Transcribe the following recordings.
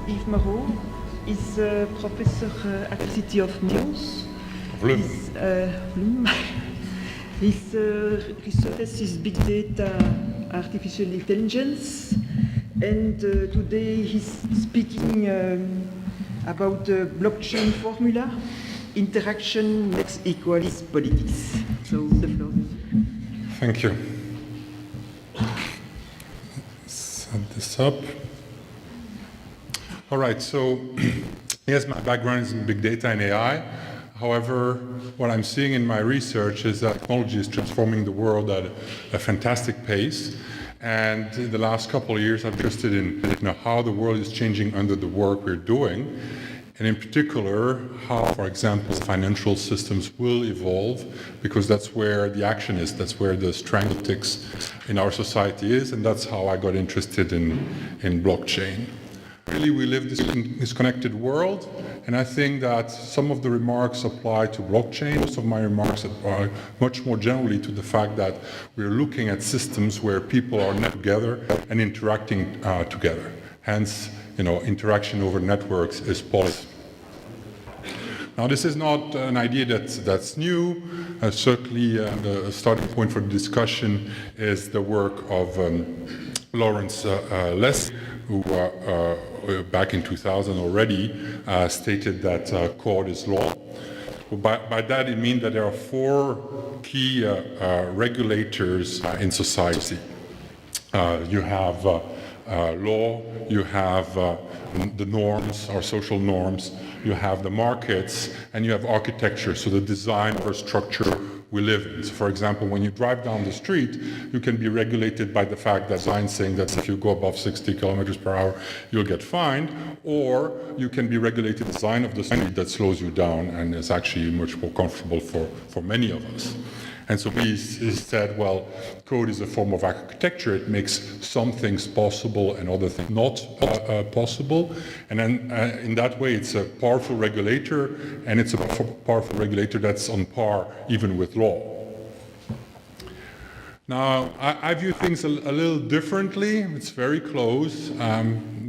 Yves Moreau. He's a professor at the City of Leuven. His research is big data, artificial intelligence, and today he's speaking about the blockchain formula, interaction makes equals politics. So the floor. Thank you. Set this up. All right, so yes, my background is in big data and AI. However, what I'm seeing in my research is that technology is transforming the world at a fantastic pace. And in the last couple of years, I'm interested in how the world is changing under the work we're doing. And in particular, how, for example, financial systems will evolve, because that's where the action is, that's where the strength in our society is, and that's how I got interested in blockchain. Really, we live in this connected world, and I think that some of the remarks apply to blockchain. Most of my remarks are much more generally to the fact that we're looking at systems where people are net together and interacting together. Hence, interaction over networks is policy. Now, this is not an idea that's new. Certainly, the starting point for the discussion is the work of Lawrence Lessig, who back in 2000 already stated that code is law. By that, it means that there are four key regulators in society. You have law, you have the norms, our social norms, you have the markets, and you have architecture, so the design or structure we live in. So for example, when you drive down the street, you can be regulated by the fact that signs saying that if you go above 60 kilometers per hour, you'll get fined, or you can be regulated the design of the street that slows you down and is actually much more comfortable for many of us. And so he said, well, code is a form of architecture. It makes some things possible and other things not possible. And then in that way, it's a powerful regulator, and it's a powerful regulator that's on par even with law. Now, I view things a little differently. It's very close.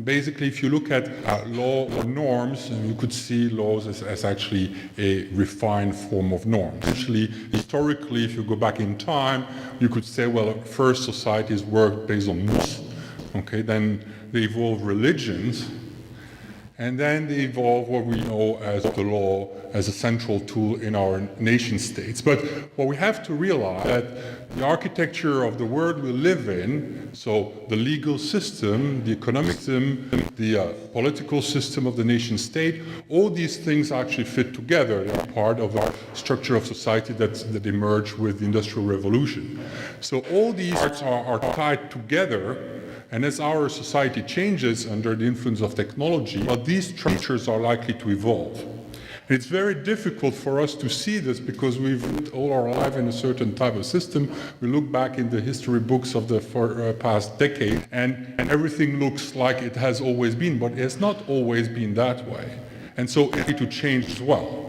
Basically, if you look at law or norms, you could see laws as actually a refined form of norms. Actually, historically, if you go back in time, you could say, well, first societies worked based on norms. Okay, then they evolved religions, and then they evolve what we know as the law as a central tool in our nation states. But what we have to realize that the architecture of the world we live in, so the legal system, the economic system, the political system of the nation state, all these things actually fit together. They are part of our structure of society that emerged with the Industrial Revolution. So all these parts are tied together. And as our society changes under the influence of technology, well, these structures are likely to evolve. And it's very difficult for us to see this because we've lived all our life in a certain type of system. We look back in the history books of the past decade, and everything looks like it has always been, but it has not always been that way. And so it needs to change as well.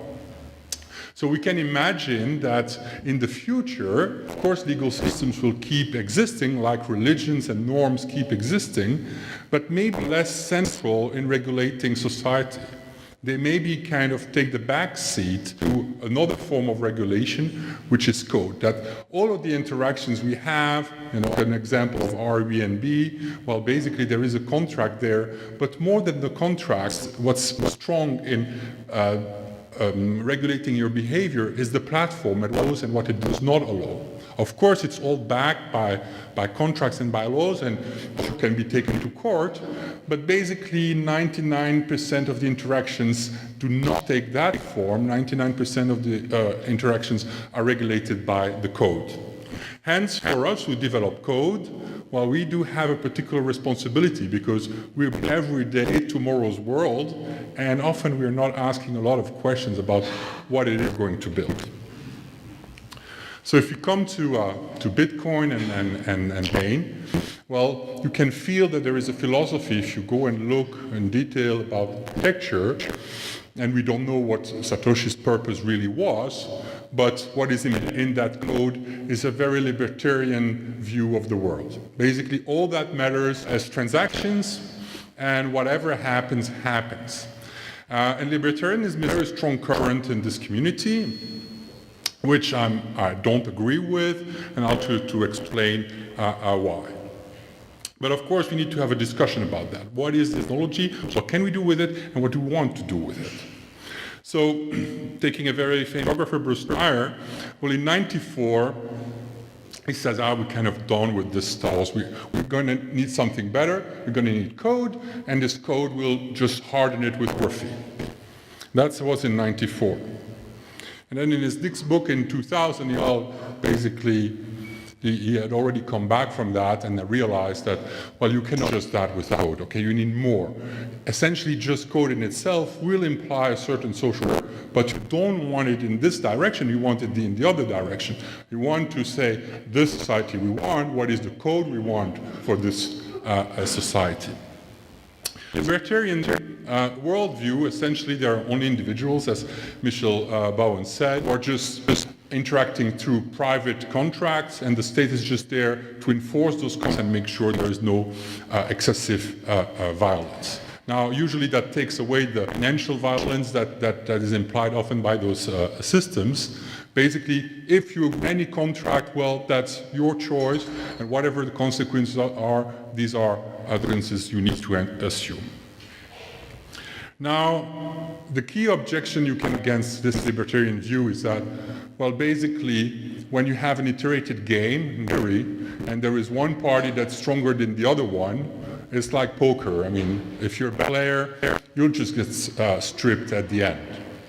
So we can imagine that in the future, of course, legal systems will keep existing, like religions and norms keep existing, but maybe less central in regulating society. They maybe kind of take the back seat to another form of regulation, which is code. That all of the interactions we have, an example of Airbnb, well, basically there is a contract there, but more than the contracts, what's strong in regulating your behavior is the platform it allows and what it does not allow. Of course, it's all backed by contracts and by laws, and you can be taken to court, but basically 99% of the interactions do not take that form. 99% of the interactions are regulated by the code. Hence, for us who develop code, well, we do have a particular responsibility because we're every day tomorrow's world, and often we're not asking a lot of questions about what it is going to build. So if you come to Bitcoin and Chain, well, you can feel that there is a philosophy if you go and look in detail about architecture, and we don't know what Satoshi's purpose really was, but what is in that code is a very libertarian view of the world. Basically, all that matters as transactions and whatever happens, happens. And libertarianism is a very strong current in this community, which I don't agree with, and I'll try to explain why. But of course, we need to have a discussion about that. What is technology? What can we do with it? And what do we want to do with it? So, taking a very famous photographer, Bruce Dyer, well, in '94, he says, we're kind of done with this stuff. We're going to need something better. We're going to need code, and this code will just harden it with cryptography. That was in '94. And then in his next book in 2000, he had already come back from that and realized that, well, you cannot just that with code, okay? You need more. Essentially, just code in itself will imply a certain social order, but you don't want it in this direction, you want it in the other direction. You want to say, this society we want, what is the code we want for this society? The libertarian worldview, essentially, there are only individuals, as Michel Bowen said, or just interacting through private contracts, and the state is just there to enforce those contracts and make sure there is no excessive violence. Now, usually that takes away the financial violence that is implied often by those systems. Basically, if you have any contract, well, that's your choice, and whatever the consequences are, these are consequences you need to assume. Now, the key objection you can against this libertarian view is that, well, basically, when you have an iterated game, in theory, and there is one party that's stronger than the other one, it's like poker. I mean, if you're a bad player, you'll just get stripped at the end,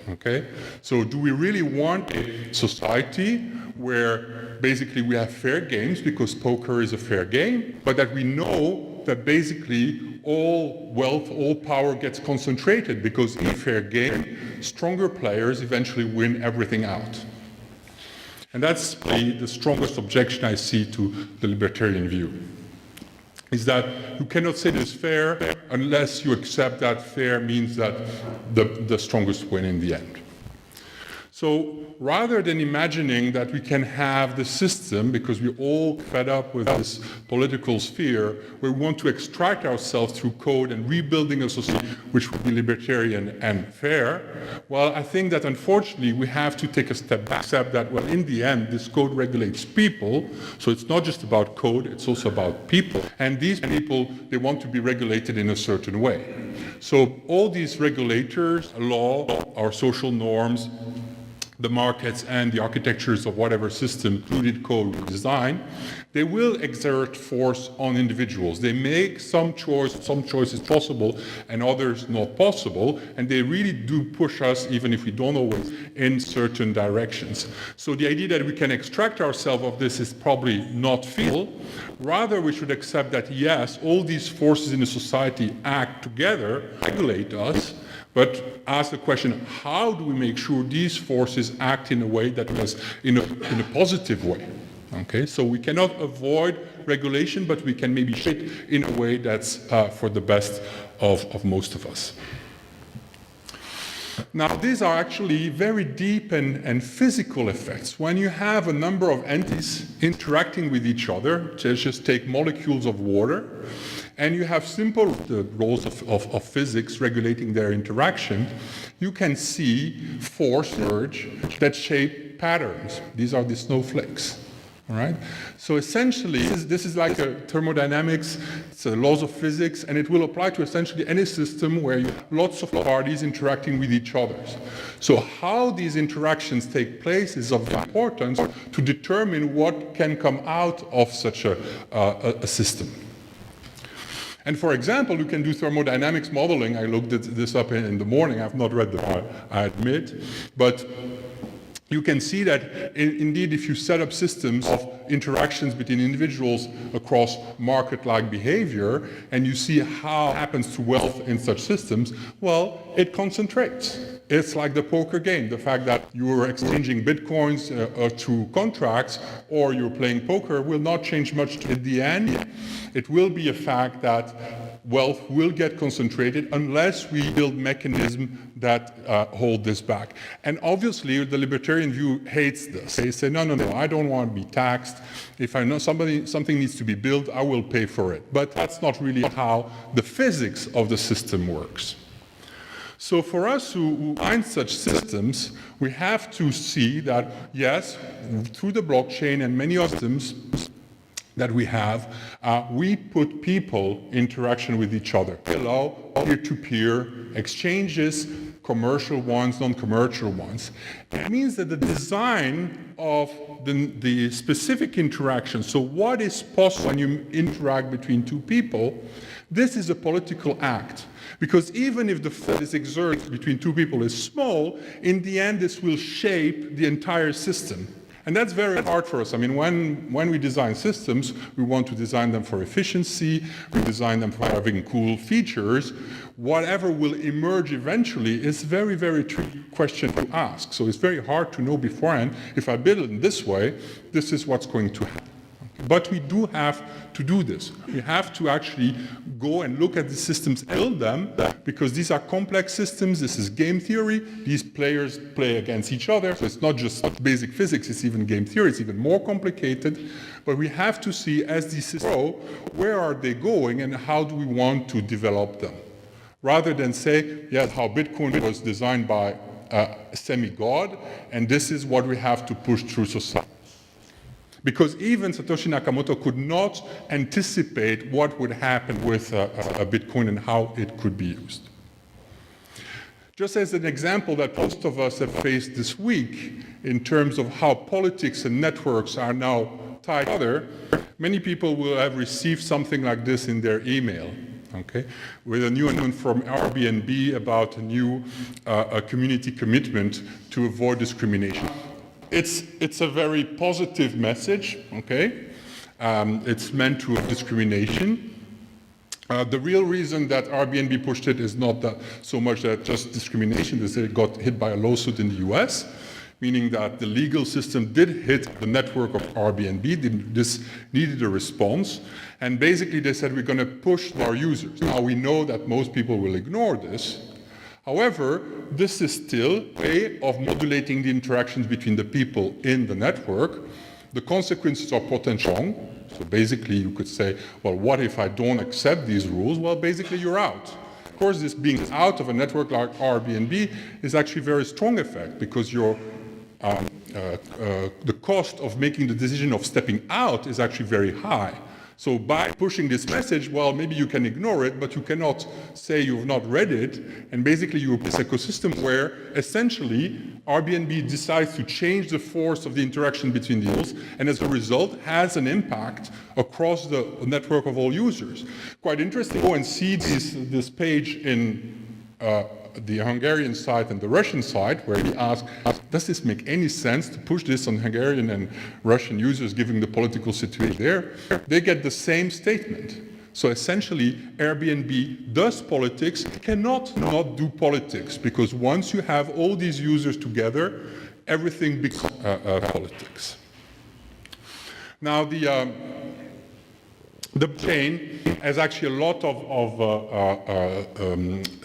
okay? So do we really want a society where basically we have fair games, because poker is a fair game, but that we know that basically all wealth, all power gets concentrated, because in a fair game, stronger players eventually win everything out. And that's the strongest objection I see to the libertarian view, is that you cannot say this is fair unless you accept that fair means that the strongest win in the end. So rather than imagining that we can have the system, because we're all fed up with this political sphere, where we want to extract ourselves through code and rebuilding a society which would be libertarian and fair, well, I think that unfortunately we have to take a step back, accept that, well, in the end, this code regulates people, so it's not just about code, it's also about people. And these people, they want to be regulated in a certain way. So all these regulators, law, our social norms, the markets and the architectures of whatever system, included code we design, they will exert force on individuals. They make some choices possible and others not possible, and they really do push us, even if we don't always, in certain directions. So the idea that we can extract ourselves of this is probably not feasible. Rather, we should accept that, yes, all these forces in the society act together, regulate us, but ask the question, how do we make sure these forces act in a way that is in a positive way? Okay, so we cannot avoid regulation, but we can maybe shape it in a way that's for the best of most of us. Now, these are actually very deep and physical effects. When you have a number of entities interacting with each other, just take molecules of water, and you have simple rules of physics regulating their interaction, you can see force emerge that shape patterns. These are the snowflakes. All right? So essentially, this is like a thermodynamics, it's laws of physics, and it will apply to essentially any system where you have lots of parties interacting with each other. So how these interactions take place is of importance to determine what can come out of such a system. And for example, you can do thermodynamics modeling. I looked at this up in the morning. I've not read the part, I admit. But you can see that indeed, if you set up systems of interactions between individuals across market-like behavior, and you see how it happens to wealth in such systems, well, it concentrates. It's like the poker game. The fact that you are exchanging bitcoins through contracts, or you're playing poker, will not change much. In the end, it will be a fact that wealth will get concentrated unless we build mechanisms that hold this back. And obviously, the libertarian view hates this. They say, no, I don't want to be taxed. If I know something needs to be built, I will pay for it. But that's not really how the physics of the system works. So for us who find such systems, we have to see that, yes, through the blockchain and many other systems that we have, we put people in interaction with each other. We allow peer-to-peer exchanges, commercial ones, non-commercial ones. It means that the design of the specific interaction, so what is possible when you interact between two people, this is a political act. Because even if the force is exerted between two people is small, in the end this will shape the entire system. And that's very hard for us. I mean, when we design systems, we want to design them for efficiency, we design them for having cool features. Whatever will emerge eventually is very, very tricky question to ask. So it's very hard to know beforehand, if I build it in this way, this is what's going to happen. But we do have to do this. We have to actually go and look at the systems and build them, because these are complex systems. This is game theory. These players play against each other. So it's not just basic physics, it's even game theory. It's even more complicated. But we have to see, as these systems grow, where are they going and how do we want to develop them? Rather than say, yeah, how Bitcoin was designed by a semi-god, and this is what we have to push through society. Because even Satoshi Nakamoto could not anticipate what would happen with a Bitcoin and how it could be used. Just as an example that most of us have faced this week in terms of how politics and networks are now tied together, many people will have received something like this in their email. Okay, with a new announcement from Airbnb about a new community commitment to avoid discrimination. It's a very positive message, okay? It's meant to avoid discrimination. The real reason that Airbnb pushed it is not that so much that just discrimination, is that it got hit by a lawsuit in the US, meaning that the legal system did hit the network of Airbnb. This needed a response. And basically they said, we're going to push our users. Now we know that most people will ignore this. However, this is still a way of modulating the interactions between the people in the network. The consequences are potential. So basically you could say, well, what if I don't accept these rules? Well, basically you're out. Of course, this being out of a network like Airbnb is actually a very strong effect, because your the cost of making the decision of stepping out is actually very high. So by pushing this message, well, maybe you can ignore it, but you cannot say you've not read it. And basically you have this ecosystem where essentially Airbnb decides to change the force of the interaction between the users, and as a result has an impact across the network of all users. Quite interesting. Go and see this page in the Hungarian side and the Russian side, where we ask, does this make any sense to push this on Hungarian and Russian users given the political situation there? They get the same statement. So essentially, Airbnb does politics, cannot not do politics, because once you have all these users together, everything becomes politics. Now, the chain has actually a lot of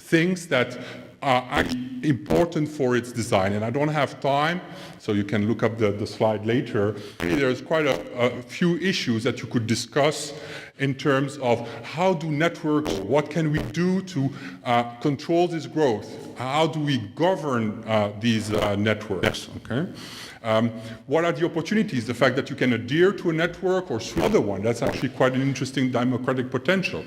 things that are actually important for its design, and I don't have time, so you can look up the slide later. There's quite a few issues that you could discuss in terms of how do networks, what can we do to control this growth? How do we govern these networks? Okay. What are the opportunities? The fact that you can adhere to a network or to another one, that's actually quite an interesting democratic potential.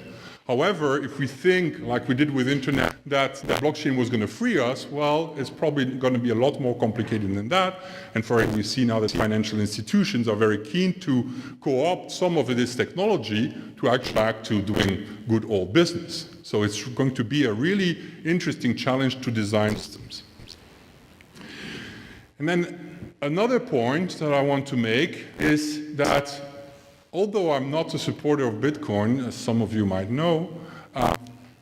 However, if we think, like we did with internet, that the blockchain was going to free us, well, it's probably going to be a lot more complicated than that. And for it, we see now that financial institutions are very keen to co-opt some of this technology to actually back to doing good old business. So it's going to be a really interesting challenge to design systems. And then another point that I want to make is that although I'm not a supporter of Bitcoin, as some of you might know,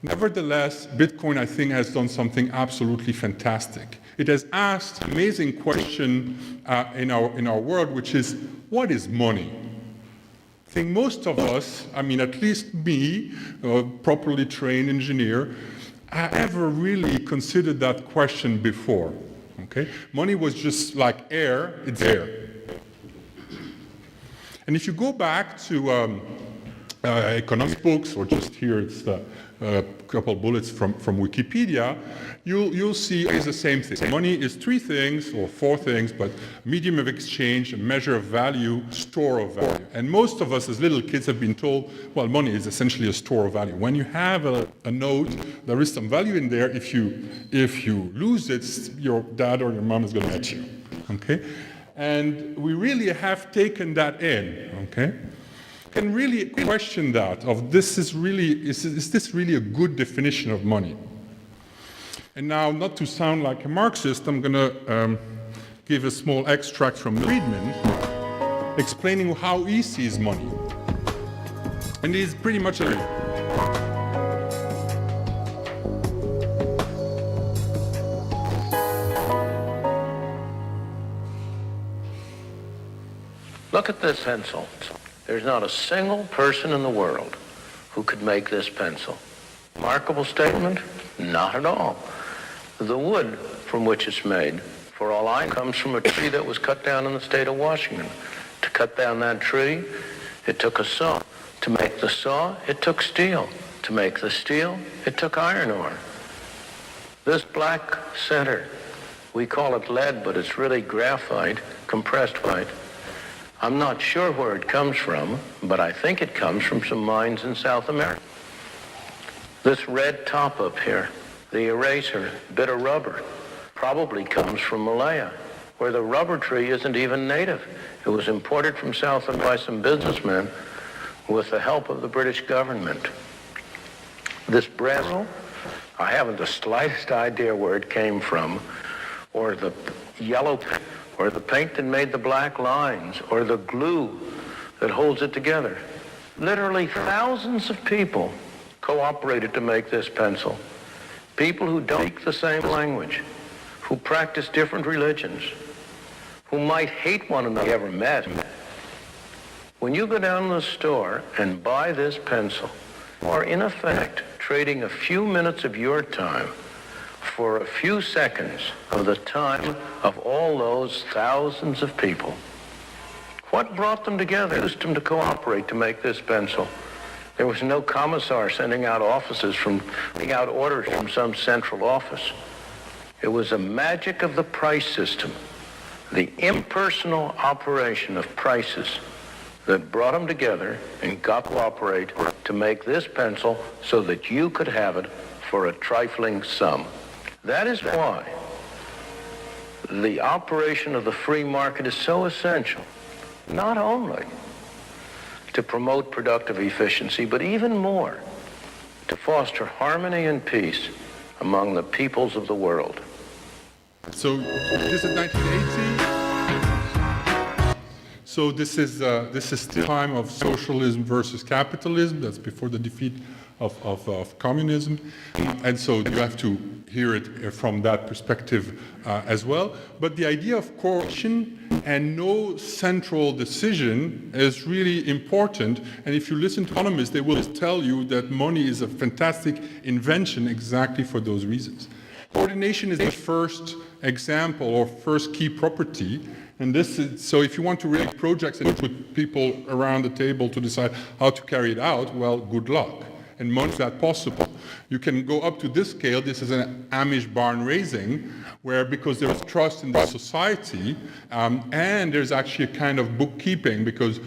nevertheless, Bitcoin, I think, has done something absolutely fantastic. It has asked an amazing question in our world, which is, what is money? think most of us, I mean, at least me, a properly trained engineer, I ever really considered that question before. Okay? Money was just like air, it's air. And if you go back to economics books, or just here it's a couple bullets from Wikipedia, you'll see it's the same thing. Money is three things, or four things, but medium of exchange, a measure of value, store of value. And most of us as little kids have been told, well, money is essentially a store of value. When you have a note, there is some value in there. If you lose it, your dad or your mom is going to get you. Okay? And we really have taken that in. Okay? Can really question that of this is this really a good definition of money? And now, not to sound like a Marxist, I'm going to give a small extract from Friedman explaining how he sees money. And he's pretty much a Look at this pencil. There's not a single person in the world who could make this pencil. Remarkable statement? Not at all. The wood from which it's made, for all I know, comes from a tree that was cut down in the state of Washington. To cut down that tree, it took a saw. To make the saw, it took steel. To make the steel, it took iron ore. This black center, we call it lead, but it's really graphite, compressed white. I'm not sure where it comes from, but I think it comes from some mines in South America. This red top up here, the eraser, bit of rubber, probably comes from Malaya, where the rubber tree isn't even native. It was imported from South America by some businessmen with the help of the British government. This brass, I haven't the slightest idea where it came from, or the yellow paint, or the paint that made the black lines, or the glue that holds it together. Literally thousands of people cooperated to make this pencil. People who don't speak the same language, who practice different religions, who might hate one another if they ever met. When you go down to the store and buy this pencil, you are in effect trading a few minutes of your time for a few seconds of the time of all those thousands of people. What brought them together? Used them to cooperate to make this pencil. There was no commissar sending out orders from some central office. It was a magic of the price system, the impersonal operation of prices that brought them together and got to cooperate to make this pencil so that you could have it for a trifling sum. That is why the operation of the free market is so essential, not only to promote productive efficiency, but even more to foster harmony and peace among the peoples of the world. So this is 1980. So this is the time of socialism versus capitalism. That's before the defeat of communism. And so you have to hear it from that perspective as well. But the idea of coordination and no central decision is really important. And if you listen to economists, they will tell you that money is a fantastic invention exactly for those reasons. Coordination is the first example or first key property. And this is, so if you want to really projects and put people around the table to decide how to carry it out, well, good luck. And money is that possible. You can go up to this scale. This is an Amish barn raising, where because there is trust in the society, and there's actually a kind of bookkeeping, because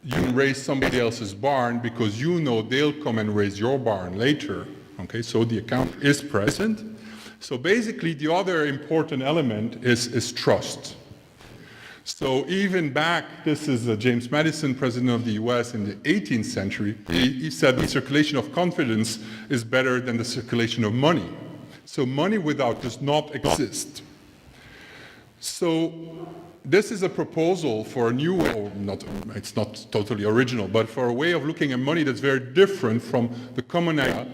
you can raise somebody else's barn because you know they'll come and raise your barn later. Okay, so the account is present. So basically, the other important element is trust. So even back, this is James Madison, president of the US in the 18th century, he said the circulation of confidence is better than the circulation of money. So money without does not exist. So this is a proposal for a new way, or not, it's not totally original, but for a way of looking at money that's very different from the common idea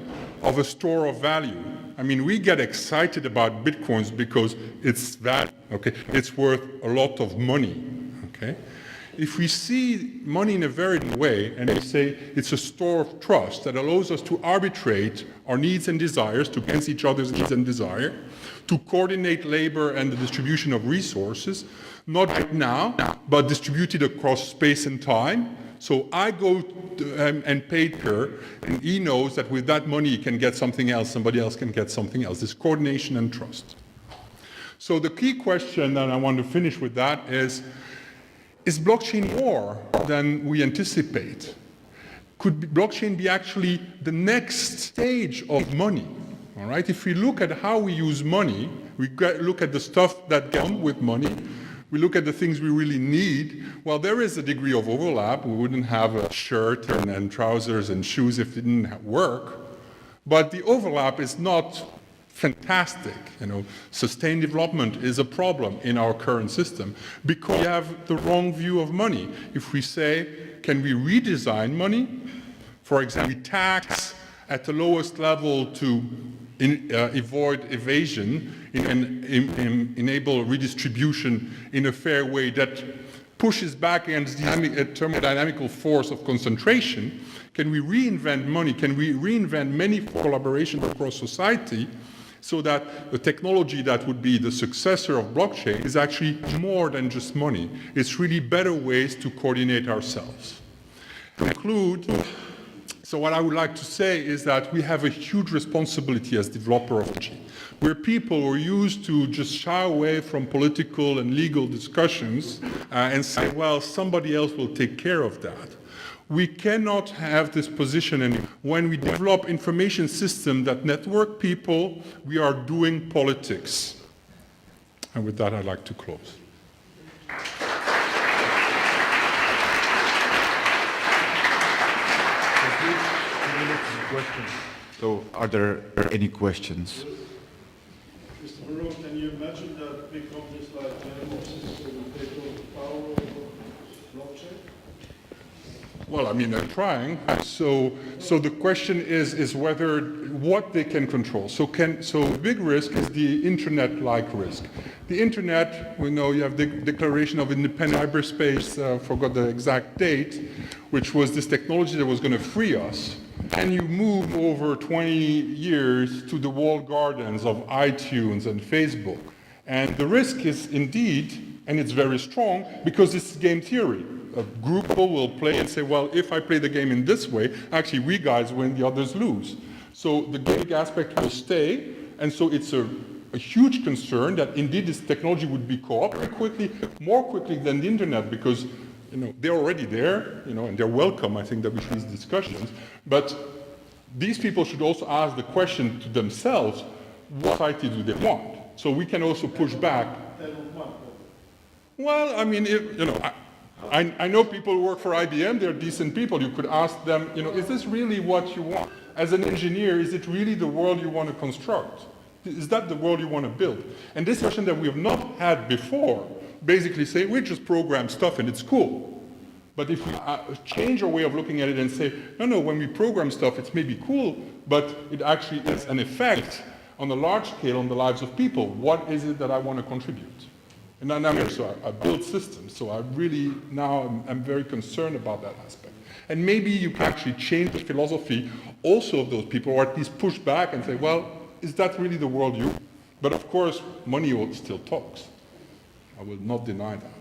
of a store of value. I mean, we get excited about bitcoins because it's value, okay? It's worth a lot of money, okay? if we see money in a very different way, and we say it's a store of trust that allows us to arbitrate our needs and desires to against each other's needs and desire, to coordinate labor and the distribution of resources, not right now, but distributed across space and time. So I go and pay her, and he knows that with that money he can get something else, somebody else can get something else. This coordination and trust. So the key question, and I want to finish with that, is blockchain more than we anticipate? Could blockchain be actually the next stage of money? All right, if we look at how we use money, we look at the stuff that comes with money, we look at the things we really need, well, there is a degree of overlap. We wouldn't have a shirt and trousers and shoes if it didn't work. But the overlap is not fantastic. Sustained development is a problem in our current system because we have the wrong view of money. If we say, can we redesign money? For example, we tax at the lowest level to avoid evasion and enable redistribution in a fair way that pushes back against the thermodynamical force of concentration. Can we reinvent money? Can we reinvent many collaborations across society so that the technology that would be the successor of blockchain is actually more than just money? It's really better ways to coordinate ourselves. To conclude, so what I would like to say is that we have a huge responsibility as developer of technology. We're people who are used to just shy away from political and legal discussions and say, well, somebody else will take care of that. We cannot have this position anymore. When we develop information systems that network people, we are doing politics. And with that, I'd like to close. So, are there any questions? Mr. Moreau, can you imagine that big companies like Genesis will take over the power of blockchain? Well, I mean, they're trying. So the question is whether what they can control. So the big risk is the internet-like risk. The internet, we know you have the Declaration of Independent Cyberspace, forgot the exact date, which was this technology that was going to free us. And you move over 20 years to the walled gardens of iTunes and Facebook. And the risk is indeed, and it's very strong, because it's game theory. A group of people will play and say, well, if I play the game in this way, actually we guys win, the others lose. So the game aspect will stay, and so it's a huge concern that indeed this technology would be co-opted very quickly, more quickly than the internet, because they're already there, and they're welcome, I think, that we should have these discussions. But these people should also ask the question to themselves, what society do they want? So we can also push back. Well, I mean, I know people who work for IBM, they're decent people. You could ask them, is this really what you want? As an engineer, is it really the world you want to construct? Is that the world you want to build? And this question that we have not had before, basically say, we just program stuff and it's cool. But if we change our way of looking at it and say, no, when we program stuff, it's maybe cool, but it actually is an effect on a large scale on the lives of people. What is it that I want to contribute? And so I build systems, so I really now I'm very concerned about that aspect. And maybe you can actually change the philosophy also of those people, or at least push back and say, well, is that really the world you want? But of course, money still talks. I will not deny that.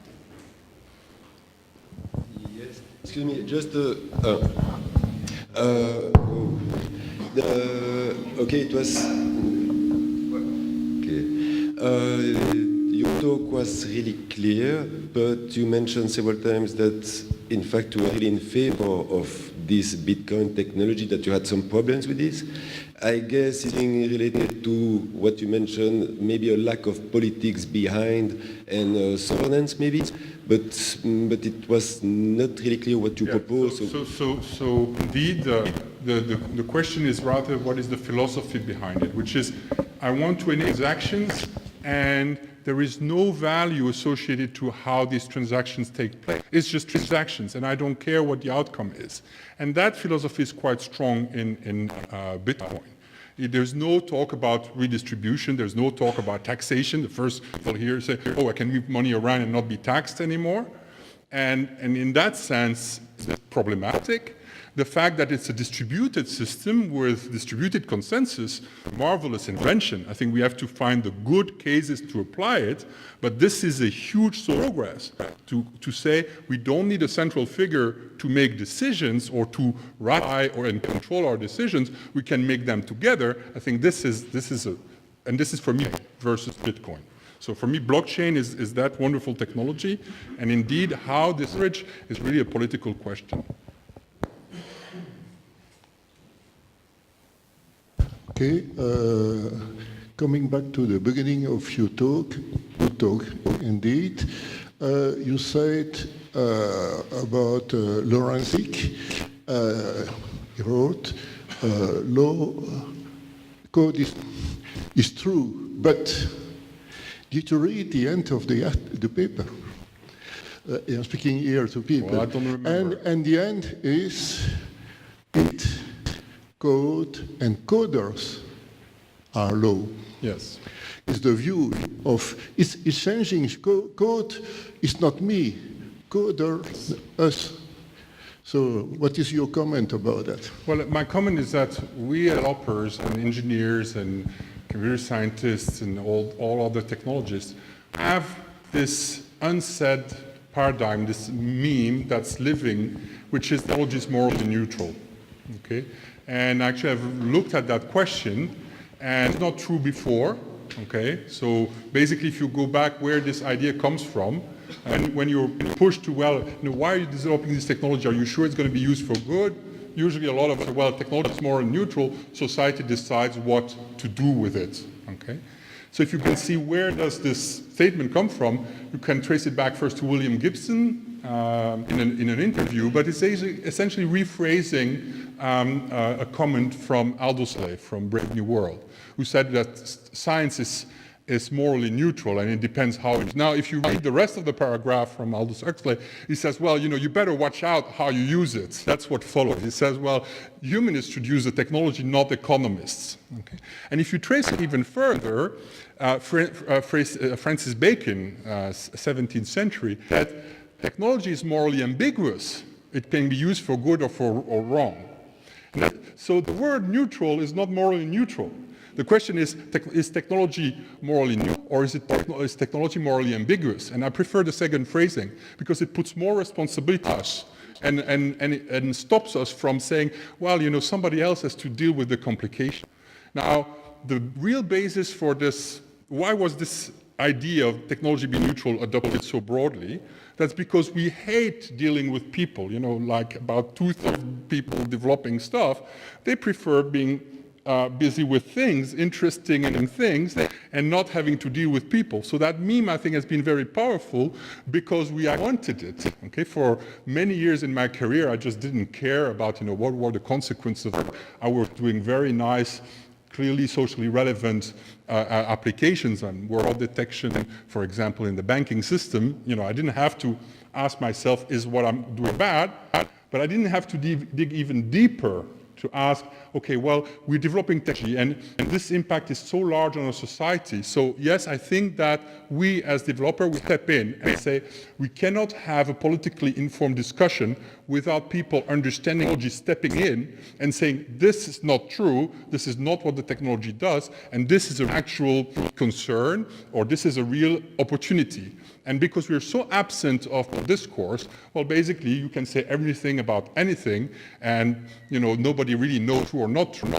Yes, excuse me, just okay, it was okay. Your talk was really clear, but you mentioned several times that, in fact, you were really in favor of this Bitcoin technology, that you had some problems with this. I guess it's related to what you mentioned, maybe a lack of politics behind and governance, maybe. But it was not really clear what you propose. So indeed, the question is rather what is the philosophy behind it, which is I want to enable transactions, and there is no value associated to how these transactions take place. It's just transactions, and I don't care what the outcome is. And that philosophy is quite strong in Bitcoin. There's no talk about redistribution. There's no talk about taxation. The first people here say, oh, I can move money around and not be taxed anymore. And in that sense, it's problematic. The fact that it's a distributed system with distributed consensus, marvelous invention. I think we have to find the good cases to apply it, but this is a huge progress to say we don't need a central figure to make decisions or to ratify or and control our decisions. We can make them together. I think this is for me versus Bitcoin. So for me, blockchain is that wonderful technology, and indeed how this bridge is really a political question. Okay, coming back to the beginning of your talk indeed, you said about Lorentzik, he wrote, law code is true, but did you read the end of the paper? I'm speaking here to people. Well, I don't remember. And the end is it. Code and coders are law. Yes. It's the view of, it's changing. Code is not me, coder, us. So what is your comment about that? Well, my comment is that we developers and engineers and computer scientists and all other technologists have this unsaid paradigm, this meme that's living, which is technology is morally neutral. Okay? And actually I've looked at that question, and it's not true before, okay? So basically if you go back where this idea comes from, and when you're pushed to, well, why are you developing this technology? Are you sure it's going to be used for good? Usually a lot of, well, technology is more neutral, society decides what to do with it, okay? So if you can see where does this statement come from, you can trace it back first to William Gibson in an interview, but it's essentially rephrasing a comment from 𝕖𝕟𝕗 from Brave New World, who said that science is morally neutral and it depends how it is. Now, if you read the rest of the paragraph from 𝕖𝕟𝕗, he says, well, you better watch out how you use it. That's what follows. He says, well, humanists should use the technology, not economists. Okay? And if you trace it even further, Francis Bacon, 17th century, said technology is morally ambiguous. It can be used for good or wrong. So the word neutral is not morally neutral. The question is technology morally neutral, or is technology morally ambiguous? And I prefer the second phrasing because it puts more responsibility on us and stops us from saying, well, somebody else has to deal with the complication. Now, the real basis for this, why was this idea of technology being neutral adopted so broadly? That's because we hate dealing with people, like about 2/3 of people developing stuff, they prefer being busy with things, interesting in things, and not having to deal with people. So that meme, I think, has been very powerful because we wanted it. Okay, for many years in my career, I just didn't care about, what were the consequences of it. I was doing very nice, clearly socially relevant applications on fraud detection, for example, in the banking system. I didn't have to ask myself, is what I'm doing bad? But I didn't have to dig even deeper to ask, okay, well, we're developing technology, and this impact is so large on our society. So yes, I think that we as developers will step in and say, we cannot have a politically informed discussion without people understanding technology, stepping in and saying, this is not true, this is not what the technology does, and this is an actual concern, or this is a real opportunity. And because we're so absent of discourse, well, basically you can say everything about anything, and nobody really knows true or not true.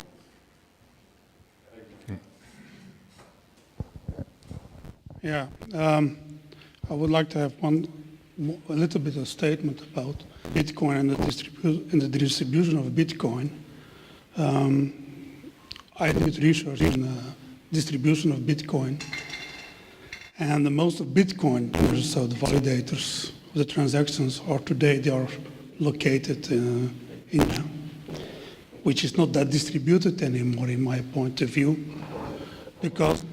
Yeah, I would like to have a little bit of statement about Bitcoin and the distribution of Bitcoin. I did research in the distribution of Bitcoin, and the most of Bitcoin, so the validators, the transactions are today, they are located in India, which is not that distributed anymore in my point of view, because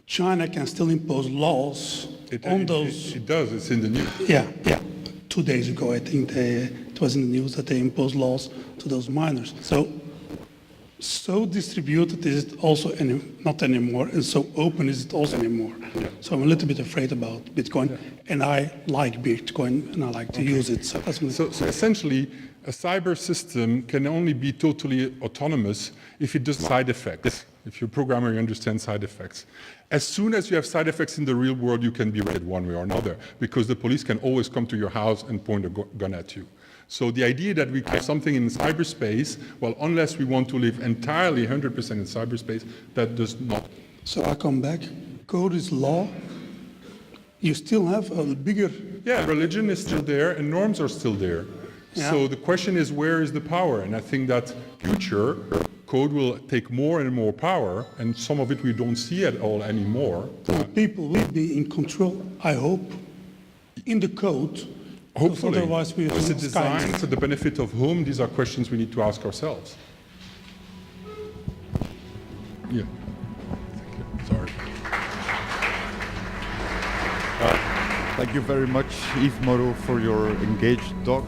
China can still impose laws on those. It does, it's in the news. Yeah. 2 days ago, I think it was in the news that they imposed laws to those miners. So so distributed is it also not anymore, and so open is it also anymore. So I'm a little bit afraid about Bitcoin, and I like Bitcoin, and I like to use it. So essentially, a cyber system can only be totally autonomous if it does side effects. If you're a programmer, you understand side effects. As soon as you have side effects in the real world, you can be raided one way or another, because the police can always come to your house and point a gun at you. So the idea that we have something in cyberspace, well, unless we want to live entirely 100% in cyberspace, that does not. So I come back, code is law, you still have a bigger... Yeah, religion is still there and norms are still there. Yeah. So the question is, where is the power? And I think that future code will take more and more power, and some of it we don't see at all anymore. People will be in control, I hope, in the code. Hopefully. Otherwise we Is it designed for the benefit of whom? These are questions we need to ask ourselves. Yeah. Thank you. Sorry. Thank you very much, Yves Moreau, for your engaged talk.